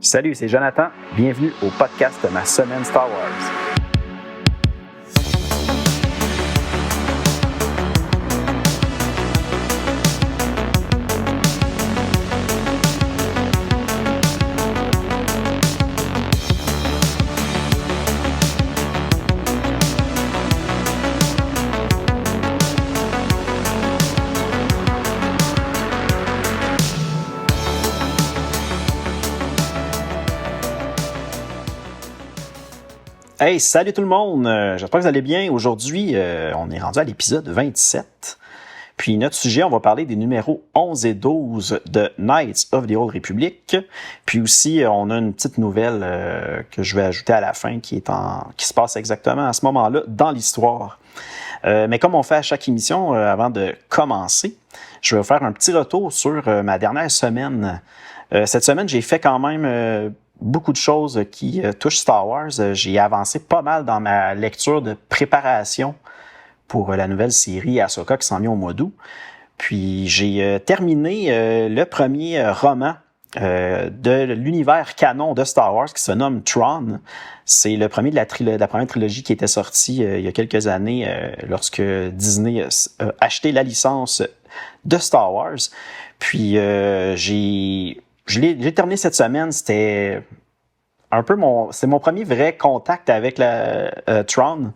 Salut, c'est Jonathan. Bienvenue au podcast de ma semaine Star Wars. Hey, salut tout le monde! J'espère que vous allez bien. Aujourd'hui, on est rendu à l'épisode 27. Puis notre sujet, on va parler des numéros 11 et 12 de Knights of the Old Republic. Puis aussi, on a une petite nouvelle que je vais ajouter à la fin qui se passe exactement à ce moment-là dans l'histoire. Mais comme on fait à chaque émission, avant de commencer, je vais vous faire un petit retour sur ma dernière semaine. Cette semaine, j'ai fait quand même beaucoup de choses qui touchent Star Wars. J'ai avancé pas mal dans ma lecture de préparation pour la nouvelle série Ahsoka qui s'en vient au mois d'août. Puis j'ai terminé le premier roman de l'univers canon de Star Wars qui se nomme Thrawn. C'est le premier de la première trilogie qui était sortie il y a quelques années lorsque Disney a acheté la licence de Star Wars. Puis j'ai terminé cette semaine, c'était un peu c'est mon premier vrai contact avec la Thrawn,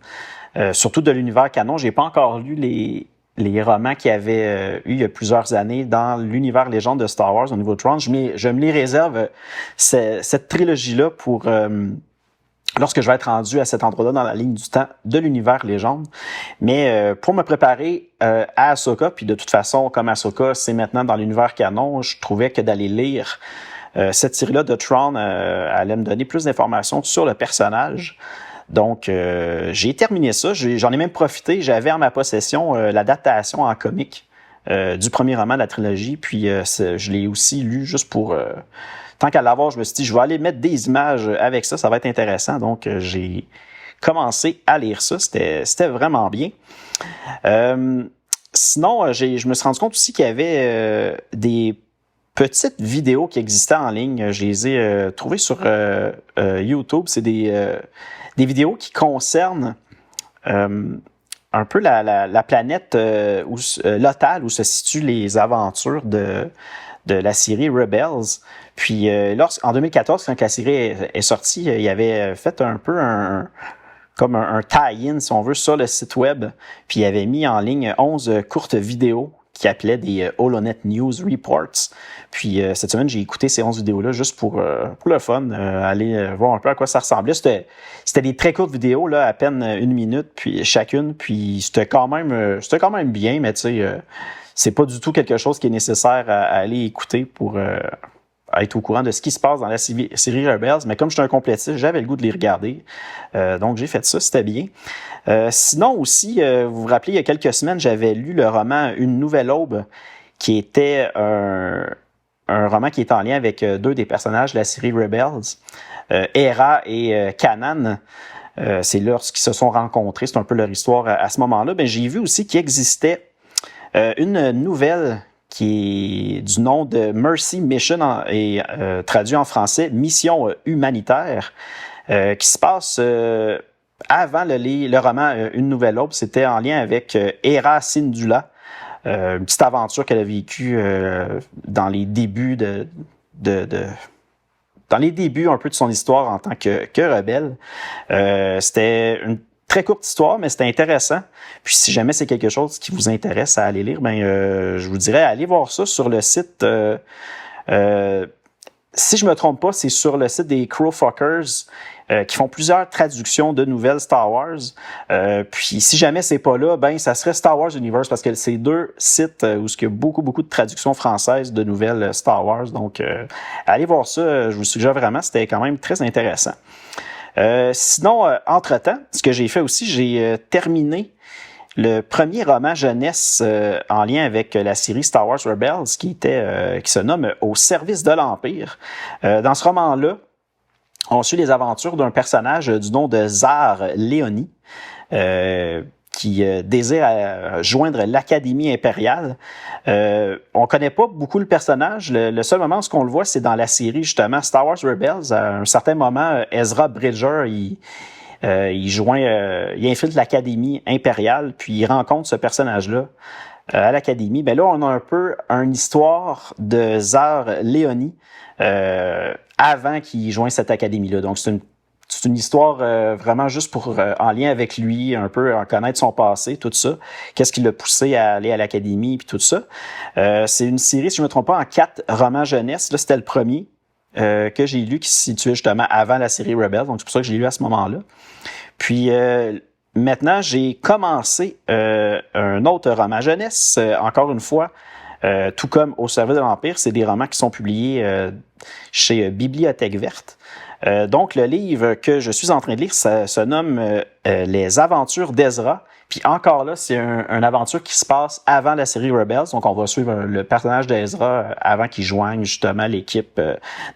surtout de l'univers canon. J'ai pas encore lu les romans qu'il y avait eu il y a plusieurs années dans l'univers légende de Star Wars au niveau de Thrawn. Je me les réserve cette trilogie-là pour lorsque je vais être rendu à cet endroit-là dans la ligne du temps de l'univers légende. Mais pour me préparer à Ahsoka, puis de toute façon, comme Ahsoka, c'est maintenant dans l'univers canon, je trouvais que d'aller lire cette série-là de Thrawn allait me donner plus d'informations sur le personnage. Donc, j'ai terminé ça. J'en ai même profité. J'avais en ma possession l'adaptation en comique du premier roman de la trilogie. Puis, je l'ai aussi lu juste pour... tant qu'à l'avoir, je me suis dit, je vais aller mettre des images avec ça. Ça va être intéressant. Donc, j'ai commencé à lire ça. C'était vraiment bien. Sinon, je me suis rendu compte aussi qu'il y avait des petites vidéos qui existaient en ligne. Je les ai trouvées sur YouTube. C'est des vidéos qui concernent un peu la planète Lothal où se situent les aventures de la série Rebels. Puis en 2014, quand la série est sortie, il avait fait un peu comme un tie-in, si on veut, sur le site web. Puis il avait mis en ligne 11 courtes vidéos qui appelaient des HoloNet News Reports. Puis cette semaine, j'ai écouté ces 11 vidéos-là juste pour le fun, aller voir un peu à quoi ça ressemblait. C'était des très courtes vidéos, là, à peine 1 minute puis chacune. Puis c'était quand même bien, mais tu sais, c'est pas du tout quelque chose qui est nécessaire à aller écouter pour être au courant de ce qui se passe dans la série Rebels. Mais comme je suis un complétiste, j'avais le goût de les regarder. Donc j'ai fait ça, c'était bien. Sinon aussi, vous vous rappelez, il y a quelques semaines, j'avais lu le roman Une nouvelle aube, qui était un roman qui est en lien avec deux des personnages de la série Rebels, Hera et Kanan. C'est lorsqu'ils se sont rencontrés, c'est un peu leur histoire à ce moment-là. Ben, j'ai vu aussi qu'il existait une nouvelle qui est du nom de Mercy Mission et traduit en français Mission humanitaire, qui se passe avant le roman Une nouvelle aube. C'était en lien avec Hera Syndulla, une petite aventure qu'elle a vécue dans les débuts dans les débuts un peu de son histoire en tant que rebelle. C'était une très courte histoire, mais c'était intéressant. Puis si jamais c'est quelque chose qui vous intéresse à aller lire, ben je vous dirais allez voir ça sur le site. Si je me trompe pas, c'est sur le site des Crowfuckers qui font plusieurs traductions de nouvelles Star Wars. Puis si jamais c'est pas là, ben ça serait Star Wars Universe parce que c'est deux sites où il y a beaucoup de traductions françaises de nouvelles Star Wars. Donc allez voir ça, je vous suggère vraiment, c'était quand même très intéressant. Sinon, entre-temps, ce que j'ai fait aussi, j'ai terminé le premier roman jeunesse en lien avec la série Star Wars Rebels qui se nomme Au service de l'Empire. Dans ce roman-là, on suit les aventures d'un personnage du nom de Zar Leoni, qui qui désire joindre l'Académie impériale. On connaît pas beaucoup le personnage. Le seul moment où on le voit, c'est dans la série justement Star Wars Rebels. À un certain moment, Ezra Bridger, il infiltre l'Académie impériale, puis il rencontre ce personnage-là à l'Académie. Ben là, on a un peu une histoire de Zar Leoni avant qu'il joigne cette Académie-là. Donc, c'est une histoire vraiment juste pour en lien avec lui, un peu en connaître son passé, tout ça. Qu'est-ce qui l'a poussé à aller à l'Académie, puis tout ça. C'est une série, si je ne me trompe pas, en 4 romans jeunesse. Là, c'était le premier que j'ai lu qui se situait justement avant la série Rebels. Donc, c'est pour ça que je l'ai lu à ce moment-là. Puis, maintenant, j'ai commencé un autre roman jeunesse, encore une fois, tout comme Au service de l'Empire. C'est des romans qui sont publiés chez Bibliothèque Verte. Donc, le livre que je suis en train de lire, ça se nomme Les Aventures d'Ezra. Puis encore là, c'est une aventure qui se passe avant la série Rebels. Donc, on va suivre le personnage d'Ezra avant qu'il joigne justement l'équipe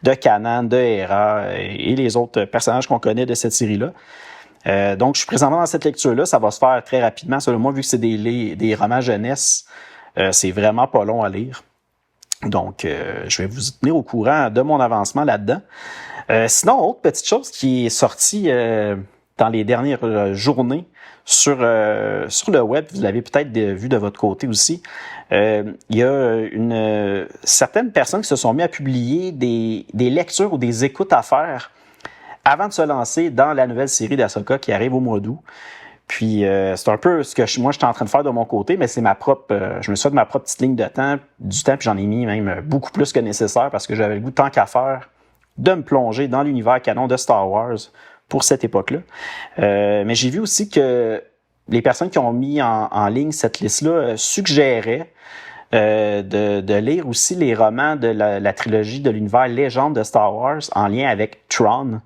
de Kanan, de Hera et les autres personnages qu'on connaît de cette série-là. Donc, je suis présentement dans cette lecture-là. Ça va se faire très rapidement. Selon moi, vu que c'est des romans jeunesse, c'est vraiment pas long à lire. Donc, je vais vous tenir au courant de mon avancement là-dedans. Sinon, autre petite chose qui est sortie dans les dernières journées sur le web, vous l'avez peut-être vu de votre côté aussi, il y a certaines personnes qui se sont mis à publier des lectures ou des écoutes à faire avant de se lancer dans la nouvelle série d'Ahsoka qui arrive au mois d'août. Puis c'est un peu ce que moi je suis en train de faire de mon côté, mais c'est je me suis fait de ma propre petite ligne de temps, puis j'en ai mis même beaucoup plus que nécessaire parce que j'avais le goût tant qu'à faire de me plonger dans l'univers canon de Star Wars pour cette époque-là. Mais j'ai vu aussi que les personnes qui ont mis en ligne cette liste-là suggéraient de lire aussi les romans de la trilogie de l'univers légende de Star Wars en lien avec Thrawn.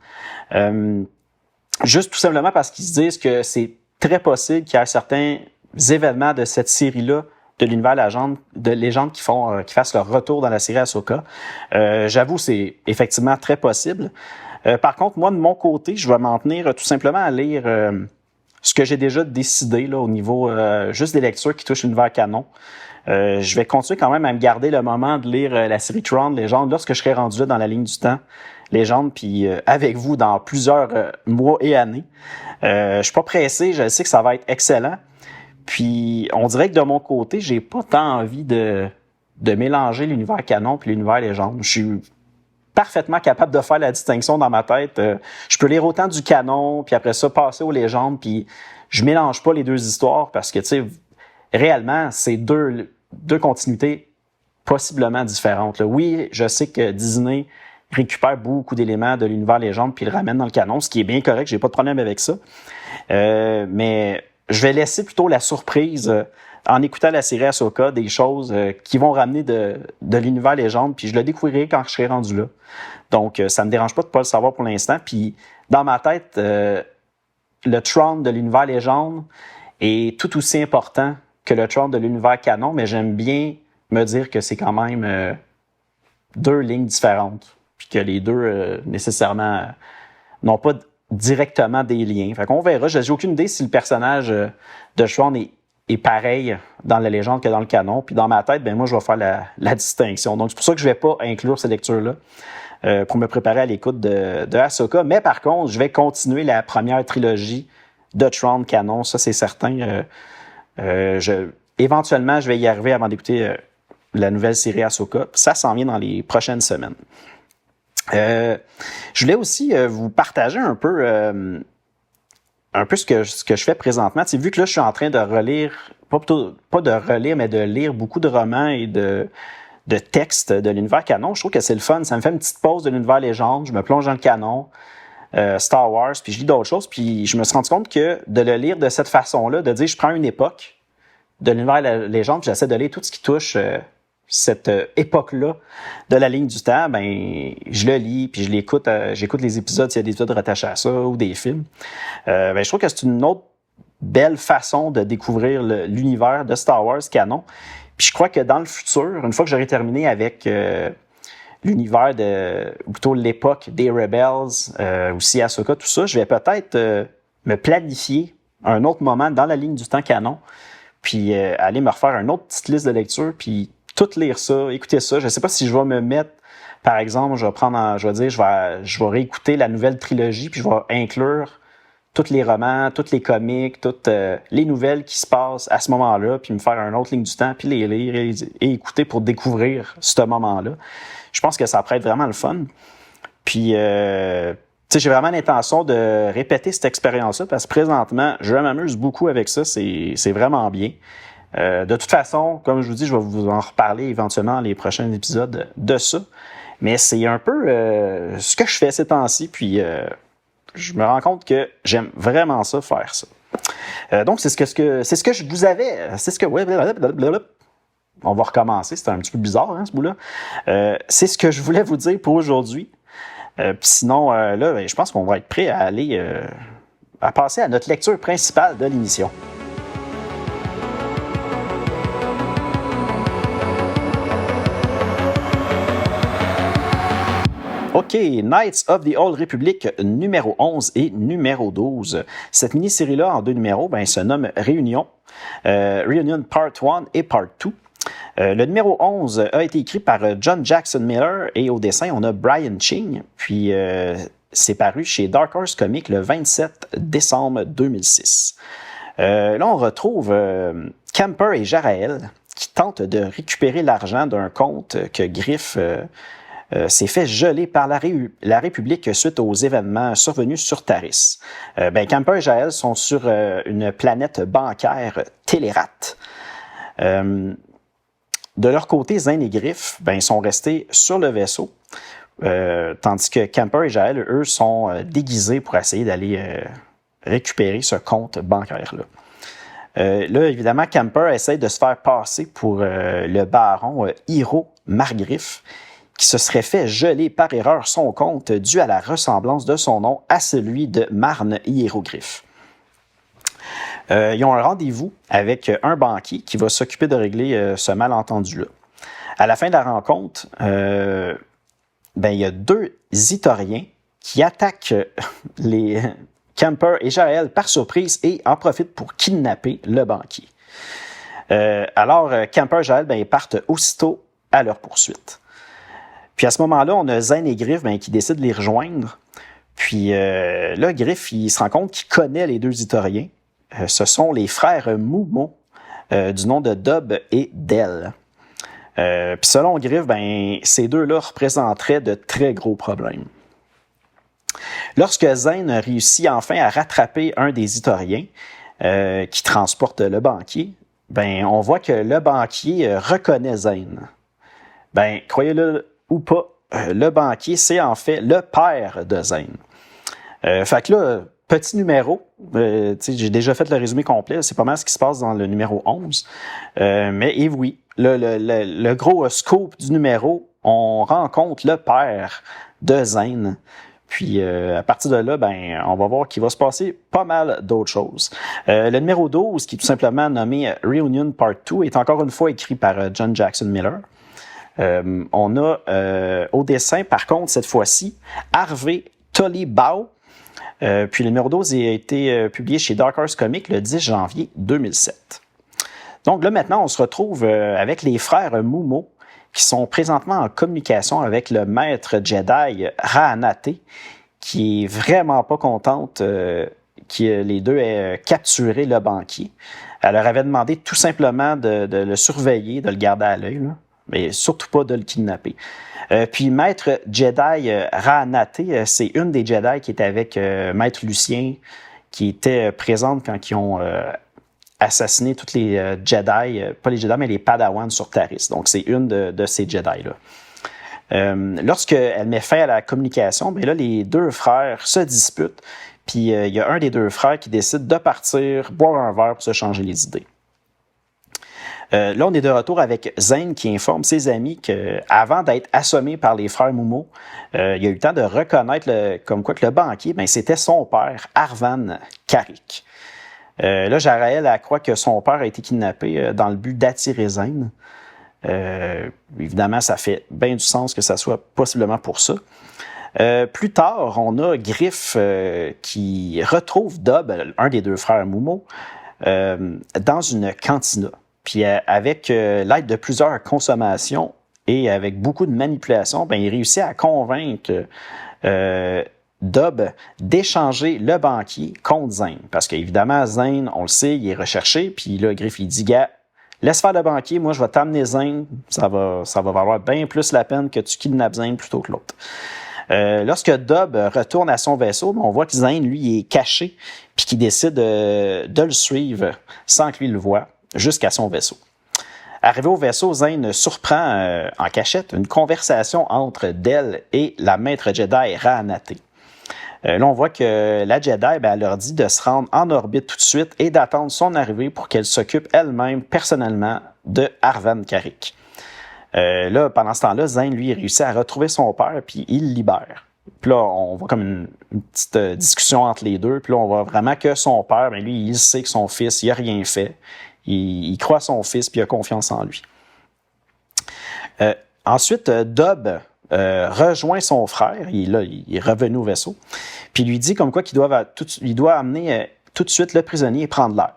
Juste tout simplement parce qu'ils se disent que c'est très possible qu'il y ait certains événements de cette série-là de l'univers de légende qui fassent leur retour dans la série Ahsoka. J'avoue, c'est effectivement très possible. Par contre, moi, de mon côté, je vais m'en tenir tout simplement à lire ce que j'ai déjà décidé là, au niveau juste des lectures qui touchent l'univers canon. Je vais continuer quand même à me garder le moment de lire la série Thrawn Légende lorsque je serai rendu là dans la ligne du temps Légende, puis avec vous dans plusieurs mois et années. Je suis pas pressé, je sais que ça va être excellent. Puis on dirait que de mon côté, j'ai pas tant envie de mélanger l'univers canon puis l'univers légende. Je suis parfaitement capable de faire la distinction dans ma tête. Je peux lire autant du canon, puis après ça passer aux légendes, puis je mélange pas les deux histoires parce que tu sais réellement c'est deux continuités possiblement différentes. Là. Oui, je sais que Disney récupère beaucoup d'éléments de l'univers légende puis le ramène dans le canon, ce qui est bien correct, j'ai pas de problème avec ça. Mais je vais laisser plutôt la surprise en écoutant la série Ahsoka, des choses qui vont ramener de l'univers légende, puis je le découvrirai quand je serai rendu là. Donc, ça me dérange pas de pas le savoir pour l'instant. Puis, dans ma tête, le Thrawn de l'univers légende est tout aussi important que le Thrawn de l'univers canon, mais j'aime bien me dire que c'est quand même deux lignes différentes, puis que les deux, nécessairement, n'ont pas directement des liens. Fait qu'on verra. J'ai aucune idée si le personnage de Thrawn est pareil dans la légende que dans le canon. Puis dans ma tête, ben moi, je vais faire la distinction. Donc, c'est pour ça que je vais pas inclure ces lectures-là pour me préparer à l'écoute de Ahsoka. Mais par contre, je vais continuer la première trilogie de Thrawn canon. Ça, c'est certain. Éventuellement, je vais y arriver avant d'écouter la nouvelle série Ahsoka. Ça s'en vient dans les prochaines semaines. Je voulais aussi vous partager un peu ce que je fais présentement. T'sais, vu que là, je suis en train de relire, pas de relire, mais de lire beaucoup de romans et de textes de l'univers canon, je trouve que c'est le fun. Ça me fait une petite pause de l'univers légende. Je me plonge dans le canon, Star Wars, puis je lis d'autres choses. Puis je me suis rendu compte que de le lire de cette façon-là, de dire je prends une époque de l'univers légende, puis j'essaie de lire tout ce qui touche cette époque-là de la ligne du temps, ben je le lis, puis je l'écoute, j'écoute les épisodes s'il y a des épisodes rattachés à ça ou des films. Ben je trouve que c'est une autre belle façon de découvrir l'univers de Star Wars canon. Puis je crois que dans le futur, une fois que j'aurai terminé avec l'univers ou plutôt l'époque des Rebels, aussi Ahsoka, tout ça, je vais peut-être me planifier un autre moment dans la ligne du temps canon, puis aller me refaire une autre petite liste de lecture, puis tout lire ça, écouter ça. Je sais pas si je vais me mettre, par exemple, je vais réécouter la nouvelle trilogie, puis je vais inclure tous les romans, tous les comics, toutes les nouvelles qui se passent à ce moment-là, puis me faire une autre ligne du temps, puis les lire et écouter pour découvrir ce moment-là. Je pense que ça pourrait être vraiment le fun. Puis, j'ai vraiment l'intention de répéter cette expérience-là parce que présentement, je m'amuse beaucoup avec ça. C'est vraiment bien. De toute façon, comme je vous dis, je vais vous en reparler éventuellement dans les prochains épisodes de ça. Mais c'est un peu ce que je fais ces temps-ci. Puis, je me rends compte que j'aime vraiment ça, faire ça. Donc, c'est ce que je vous avais... On va recommencer. C'était un petit peu bizarre, hein, ce bout-là. C'est ce que je voulais vous dire pour aujourd'hui. Puis sinon, là, je pense qu'on va être prêt à aller à passer à notre lecture principale de l'émission. OK, Knights of the Old Republic numéro 11 et numéro 12. Cette mini-série-là, en 2 numéros, se nomme Réunion. Réunion Part 1 et Part 2. Le numéro 11 a été écrit par John Jackson Miller et au dessin, on a Brian Ching. Puis, c'est paru chez Dark Horse Comics le 27 décembre 2006. Là, on retrouve Camper et Jarael qui tentent de récupérer l'argent d'un compte que Griff s'est fait geler par la République suite aux événements survenus sur Taris. Camper et Jarael sont sur une planète bancaire Télérat. De leur côté, Zane et Griff, sont restés sur le vaisseau, tandis que Camper et Jael, eux, sont déguisés pour essayer d'aller récupérer ce compte bancaire-là. Là, évidemment, Camper essaie de se faire passer pour le baron Hiro Margriff, qui se serait fait geler par erreur son compte dû à la ressemblance de son nom à celui de Marne Hiérogriff. Ils ont un rendez-vous avec un banquier qui va s'occuper de régler ce malentendu-là. À la fin de la rencontre, il y a 2 Itoriens qui attaquent les Camper et Jael par surprise et en profitent pour kidnapper le banquier. Alors, Camper et Jael ils partent aussitôt à leur poursuite. Puis à ce moment-là, on a Zane et Griff qui décident de les rejoindre. Puis là, Griff, il se rend compte qu'il connaît les 2 Itoriens. Ce sont les frères Moumo, du nom de Dub et Del. Puis selon Griff, ces 2-là représenteraient de très gros problèmes. Lorsque Zane réussit enfin à rattraper un des Itoriens qui transporte le banquier, on voit que le banquier reconnaît Zane. Croyez-le ou pas, le banquier, c'est en fait le père de Zane. Fait que là, petit numéro, j'ai déjà fait le résumé complet, c'est pas mal ce qui se passe dans le numéro 11. Mais oui, le gros scope du numéro, on rencontre le père de Zane. Puis à partir de là, on va voir qu'il va se passer pas mal d'autres choses. Le numéro 12, qui est tout simplement nommé Reunion Part 2, est encore une fois écrit par John Jackson Miller. On a au dessin, par contre, cette fois-ci, Harvey Tolibao. Puis le numéro 12 a été publié chez Dark Horse Comics le 10 janvier 2007. Donc là, maintenant, on se retrouve avec les frères Mumo qui sont présentement en communication avec le maître Jedi Raanate, qui est vraiment pas contente que les 2 aient capturé le banquier. Elle leur avait demandé tout simplement de le surveiller, de le garder à l'œil, mais surtout pas de le kidnapper. Puis Maître Jedi Raanate, c'est une des Jedi qui était avec Maître Lucien, qui était présente quand ils ont assassiné toutes les Jedi, pas les Jedi, mais les Padawans sur Taris. Donc c'est une de ces Jedi-là. Lorsqu'elle met fin à la communication, là, les 2 frères se disputent, puis il y a un des 2 frères qui décide de partir, boire un verre pour se changer les idées. Là, on est de retour avec Zane qui informe ses amis qu'avant d'être assommé par les frères Mumo, il a eu le temps de reconnaître comme quoi que le banquier, c'était son père, Arvan Karik. Là, Jarael croit que son père a été kidnappé dans le but d'attirer Zane. Évidemment, ça fait bien du sens que ça soit possiblement pour ça. Plus tard, on a Griff qui retrouve Dub, un des deux frères Mumo, dans une cantina. Puis avec l'aide de plusieurs consommations et avec beaucoup de manipulation, ben, il réussit à convaincre Dub d'échanger le banquier contre Zane. Parce qu'évidemment, Zane, on le sait, il est recherché. Puis là, Griff, il dit, gars, laisse faire le banquier, moi je vais t'amener Zane. Ça va valoir bien plus la peine que tu kidnappes Zane plutôt que l'autre. Lorsque Dub retourne à son vaisseau, on voit que Zane, lui, est caché puis qu'il décide de le suivre sans que lui le voie jusqu'à son vaisseau. Arrivé au vaisseau, Zane surprend en cachette une conversation entre Del et la maître Jedi Raanate. Là, on voit que la Jedi, elle leur dit de se rendre en orbite tout de suite et d'attendre son arrivée pour qu'elle s'occupe elle-même personnellement de Arvan Karrik. Là, pendant ce temps-là, Zane, lui, réussit à retrouver son père, puis il le libère. Puis là, on voit comme une petite discussion entre les deux. Puis là, on voit vraiment que son père, ben lui, il sait que son fils, il n'a rien fait. Il croit son fils, puis il a confiance en lui. Ensuite, Dub rejoint son frère. Il est revenu au vaisseau. Puis il lui dit comme quoi qu'il doit amener tout de suite le prisonnier et prendre l'air.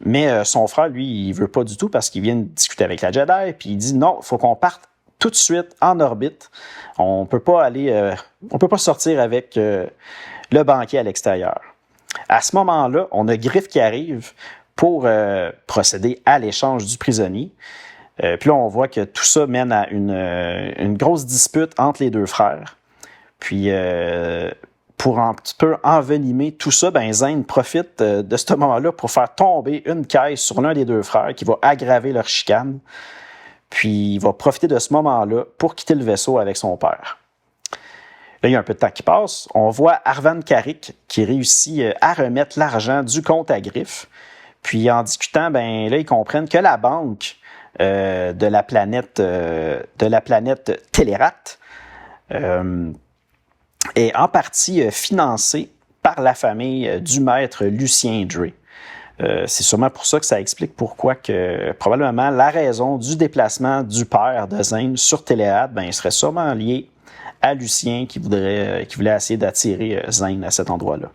Mais son frère, lui, il veut pas du tout parce qu'il vient de discuter avec la Jedi. Puis il dit non, il faut qu'on parte tout de suite en orbite. On peut pas sortir avec le banquier à l'extérieur. À ce moment-là, on a Griff qui arrive pour procéder à l'échange du prisonnier. Puis là, on voit que tout ça mène à une grosse dispute entre les deux frères. Puis, pour un petit peu envenimer tout ça, ben Zane profite de ce moment-là pour faire tomber une caisse sur l'un des deux frères qui va aggraver leur chicane. Puis, il va profiter de ce moment-là pour quitter le vaisseau avec son père. Là, il y a un peu de temps qui passe. On voit Arvan Karrik qui réussit à remettre l'argent du compte à Griff. Puis, en discutant, ben là, ils comprennent que la banque de la planète Telerat est en partie financée par la famille du maître Lucien Dre. C'est sûrement pour ça que ça explique pourquoi que probablement la raison du déplacement du père de Zane sur Telerat, ben, serait sûrement lié à Lucien qui voulait essayer d'attirer Zane à cet endroit-là.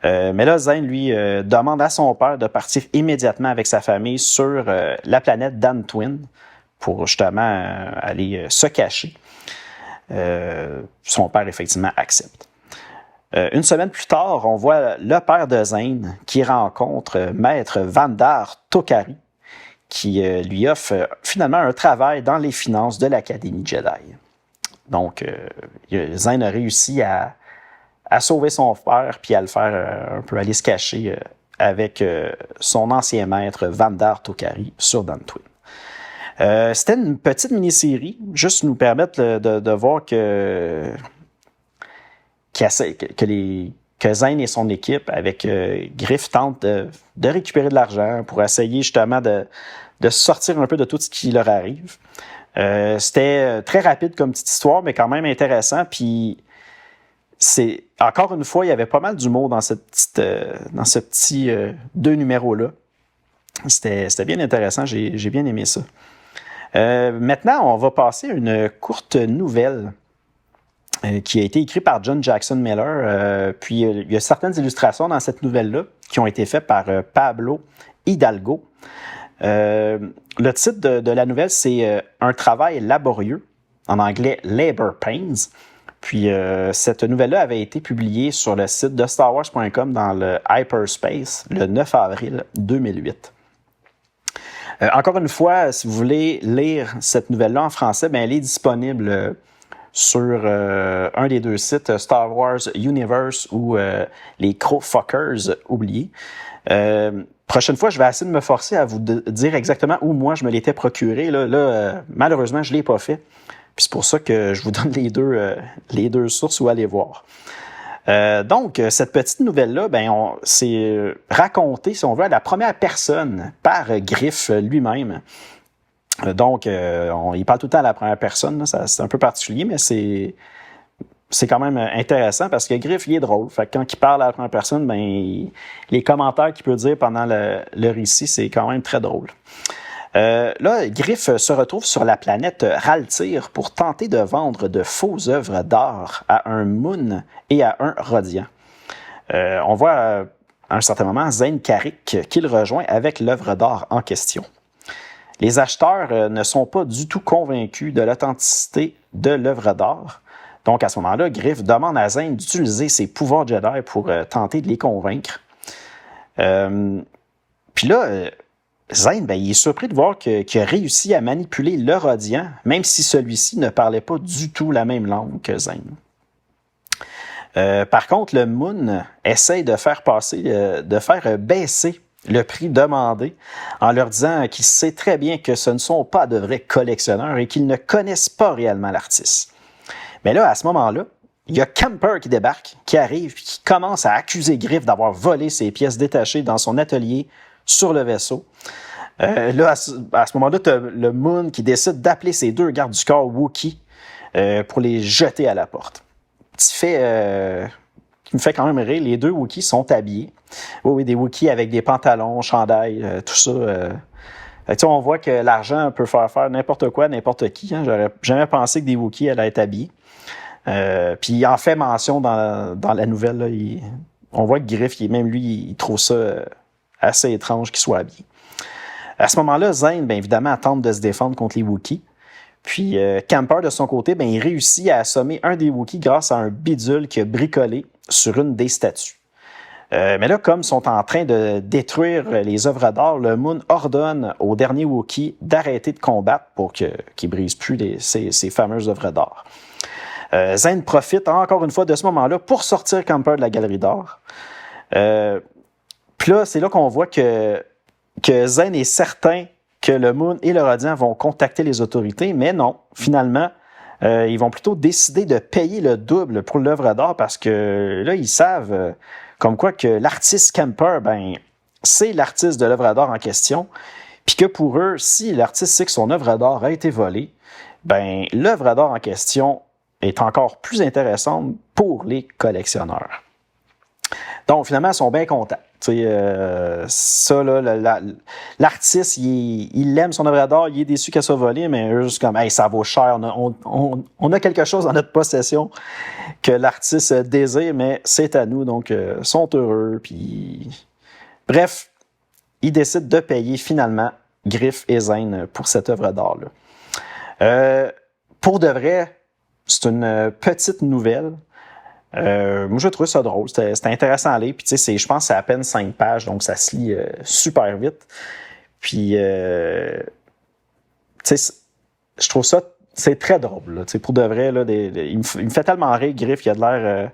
Mais là, Zane, lui, demande à son père de partir immédiatement avec sa famille sur la planète Dantooine pour justement aller se cacher. Son père, effectivement, accepte. Une semaine plus tard, on voit le père de Zane qui rencontre Maître Vandar Tokari qui lui offre finalement un travail dans les finances de l'Académie Jedi. Donc, Zane a réussi à sauver son père puis à le faire un peu aller se cacher avec son ancien maître Vandar Tokari sur Dantooine. C'était une petite mini-série, juste nous permettre de voir que Zane et son équipe avec Griff tentent de récupérer de l'argent pour essayer justement de sortir un peu de tout ce qui leur arrive. C'était très rapide comme petite histoire, mais quand même intéressant. Puis encore une fois, il y avait pas mal d'humour dans ce petit 2 numéros-là. C'était bien intéressant, j'ai bien aimé ça. Maintenant, on va passer à une courte nouvelle qui a été écrite par John Jackson Miller. Puis il y a certaines illustrations dans cette nouvelle-là qui ont été faites par Pablo Hidalgo. Le titre de la nouvelle, c'est Un travail laborieux, en anglais Labor Pains. Puis cette nouvelle-là avait été publiée sur le site de StarWars.com dans le Hyperspace le 9 avril 2008. Encore une fois, si vous voulez lire cette nouvelle-là en français, ben, elle est disponible sur un des deux sites, Star Wars Universe ou les Crowfuckers oubliés. Prochaine fois, je vais essayer de me forcer à vous dire exactement où moi je me l'étais procuré. Là, malheureusement, je ne l'ai pas fait. Puis c'est pour ça que je vous donne les deux sources où aller voir. Donc, cette petite nouvelle-là, ben, c'est raconté, si on veut, à la première personne par Griff lui-même. Donc, il parle tout le temps à la première personne. Là, c'est un peu particulier, mais c'est quand même intéressant parce que Griff, il est drôle. Fait que quand il parle à la première personne, ben, les commentaires qu'il peut dire pendant le récit, c'est quand même très drôle. Là, Griff se retrouve sur la planète Raltyr pour tenter de vendre de fausses œuvres d'art à un Moon et à un Rodian. On voit à un certain moment Zane Carrick qu'il rejoint avec l'œuvre d'art en question. Les acheteurs ne sont pas du tout convaincus de l'authenticité de l'œuvre d'art. Donc, à ce moment-là, Griff demande à Zane d'utiliser ses pouvoirs Jedi pour tenter de les convaincre. Puis là, Zane, il est surpris de voir qu'il a réussi à manipuler le Rodian, même si celui-ci ne parlait pas du tout la même langue que Zane. Par contre, le Moon essaye de faire baisser le prix demandé en leur disant qu'il sait très bien que ce ne sont pas de vrais collectionneurs et qu'ils ne connaissent pas réellement l'artiste. Mais là, à ce moment-là, il y a Kemper qui débarque, qui arrive et qui commence à accuser Griff d'avoir volé ses pièces détachées dans son atelier sur le vaisseau. Là, à ce moment-là, tu as le Moon qui décide d'appeler ses 2 gardes du corps Wookiee pour les jeter à la porte. Petit fait qui me fait quand même rire, les 2 Wookiees sont habillés. Oui, des Wookiees avec des pantalons, chandails, tout ça. On voit que l'argent peut faire n'importe quoi, n'importe qui. Hein. J'aurais jamais pensé que des Wookiees allaient être habillés. Puis il en fait mention dans la nouvelle. Là, on voit que Griff, même lui, il trouve ça assez étrange qu'il soit habillé. À ce moment-là, Zane, évidemment, tente de se défendre contre les Wookiees. Puis Kemper, de son côté, il réussit à assommer un des Wookiees grâce à un bidule qu'il a bricolé sur une des statues. Mais là, comme ils sont en train de détruire les œuvres d'art, le Moon ordonne au dernier Wookiee d'arrêter de combattre pour qu'il ne brise plus ces fameuses œuvres d'art. Zane profite encore une fois de ce moment-là pour sortir Kemper de la galerie d'art. Puis là, c'est là qu'on voit que Zane est certain que le Moon et le Rodian vont contacter les autorités, mais non, finalement, ils vont plutôt décider de payer le double pour l'œuvre d'art parce que là, ils savent comme quoi que l'artiste Kemper, c'est l'artiste de l'œuvre d'art en question, puis que pour eux, si l'artiste sait que son œuvre d'art a été volée, l'œuvre d'art en question est encore plus intéressante pour les collectionneurs. Donc, finalement, ils sont bien contents. Ça, là, l'artiste, il aime son œuvre d'art, il est déçu qu'elle soit volée, mais eux, juste comme, hey, ça vaut cher, on a quelque chose dans notre possession que l'artiste désire, mais c'est à nous, donc ils sont heureux. Puis... Bref, ils décident de payer finalement Griff et Zane pour cette œuvre d'art-là. Pour de vrai, c'est une petite nouvelle. Moi, je trouve ça drôle. C'était intéressant à lire. Puis, je pense que c'est à peine 5 pages, donc ça se lit super vite. Puis, je trouve ça, c'est très drôle. Là. Pour de vrai, là, il me fait tellement rire, Griff. Il a de l'air...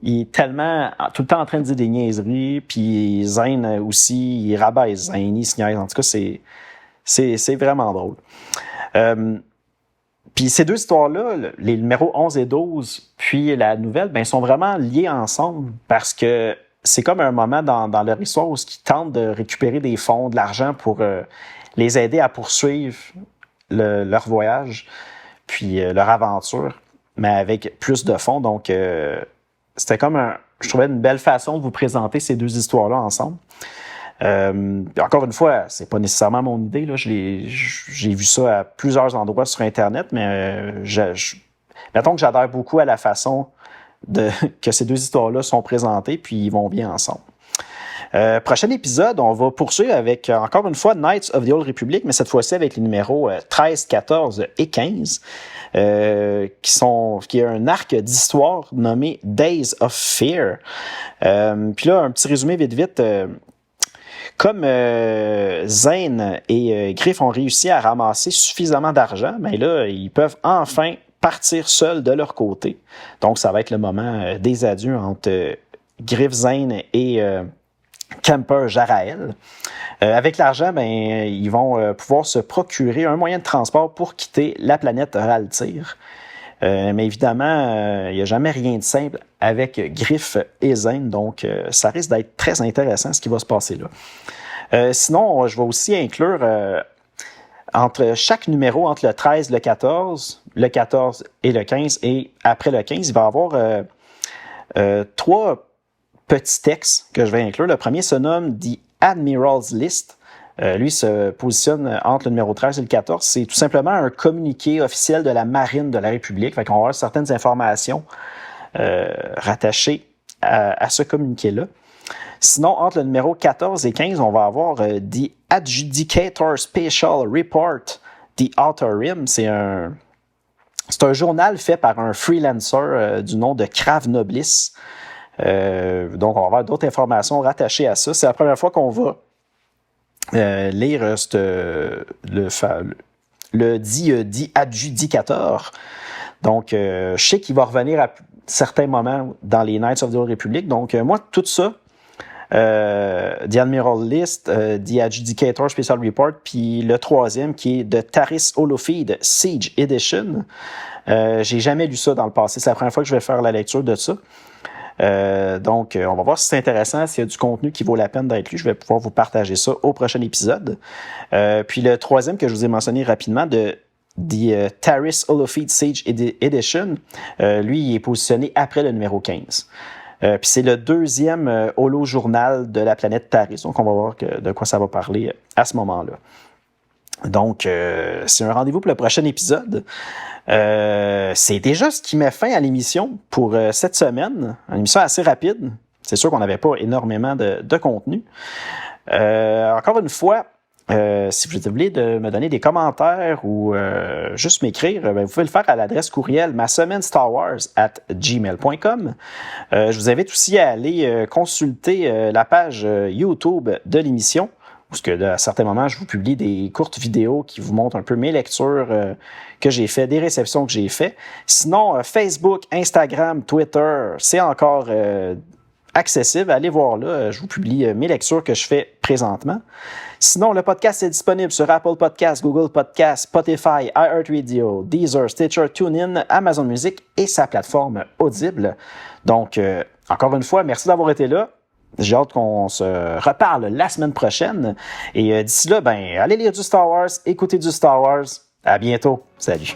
il est tellement tout le temps en train de dire des niaiseries. Puis, Zane aussi, il rabaisse Zane, il se niaise. En tout cas, c'est vraiment drôle. Puis ces 2 histoires-là, les numéros 11 et 12, puis la nouvelle, sont vraiment liés ensemble parce que c'est comme un moment dans leur histoire où ils tentent de récupérer des fonds, de l'argent pour les aider à poursuivre leur voyage, puis leur aventure, mais avec plus de fonds. Donc, c'était comme je trouvais une belle façon de vous présenter ces 2 histoires-là ensemble. Encore une fois, c'est pas nécessairement mon idée. Là. J'ai vu ça à plusieurs endroits sur Internet, mais mettons que j'adhère beaucoup à la façon que ces 2 histoires-là sont présentées, puis ils vont bien ensemble. Prochain épisode, on va poursuivre avec, encore une fois, Knights of the Old Republic, mais cette fois-ci avec les numéros 13, 14 et 15, qui est un arc d'histoire nommé Days of Fear. Puis là, un petit résumé vite. Comme Zane et Griff ont réussi à ramasser suffisamment d'argent, là, ils peuvent enfin partir seuls de leur côté. Donc, ça va être le moment des adieux entre Griff, Zane et Kemper, Jarael. Avec l'argent, ils vont pouvoir se procurer un moyen de transport pour quitter la planète Raltyr. Mais évidemment, il n'y a jamais rien de simple avec Griff et Zane, donc ça risque d'être très intéressant ce qui va se passer là. Sinon, je vais aussi inclure entre chaque numéro, entre le 13, le 14 et le 15, et après le 15, il va y avoir 3 petits textes que je vais inclure. Le premier se nomme The Admiral's List. Lui se positionne entre le numéro 13 et le 14. C'est tout simplement un communiqué officiel de la Marine de la République. Fait qu'on va avoir certaines informations rattachées à ce communiqué-là. Sinon, entre le numéro 14 et 15, on va avoir The Adjudicator Special Report, The Autorim. C'est un journal fait par un freelancer du nom de Krav Noblis. Donc, on va avoir d'autres informations rattachées à ça. C'est la première fois qu'on va lire le dit adjudicator. Donc, je sais qu'il va revenir à certains moments dans les Knights of the Old Republic. Donc, moi, tout ça, The Admiral List, The Adjudicator Special Report, puis le troisième qui est de Taris Holophede Siege Edition. J'ai jamais lu ça dans le passé. C'est la première fois que je vais faire la lecture de ça. Donc, on va voir si c'est intéressant, s'il y a du contenu qui vaut la peine d'être lu. Je vais pouvoir vous partager ça au prochain épisode. Puis le troisième que je vous ai mentionné rapidement, de The Taris Holophede Siege Edition, lui, il est positionné après le numéro 15. Puis c'est le deuxième holo-journal de la planète Taris. Donc, on va voir de quoi ça va parler à ce moment-là. Donc, c'est un rendez-vous pour le prochain épisode. C'est déjà ce qui met fin à l'émission pour cette semaine. Une émission assez rapide. C'est sûr qu'on n'avait pas énormément de contenu. Encore une fois, si vous voulez me donner des commentaires ou juste m'écrire, vous pouvez le faire à l'adresse courriel masemainestawars@gmail.com. Je vous invite aussi à aller consulter la page YouTube de l'émission, parce que à certains moments, je vous publie des courtes vidéos qui vous montrent un peu mes lectures que j'ai fait, des réceptions que j'ai fait. Sinon, Facebook, Instagram, Twitter, c'est encore accessible. Allez voir là, je vous publie mes lectures que je fais présentement. Sinon, le podcast est disponible sur Apple Podcasts, Google Podcasts, Spotify, iHeartRadio, Deezer, Stitcher, TuneIn, Amazon Music et sa plateforme Audible. Donc, encore une fois, merci d'avoir été là. J'ai hâte qu'on se reparle la semaine prochaine. Et d'ici là, allez lire du Star Wars, écoutez du Star Wars. À bientôt. Salut.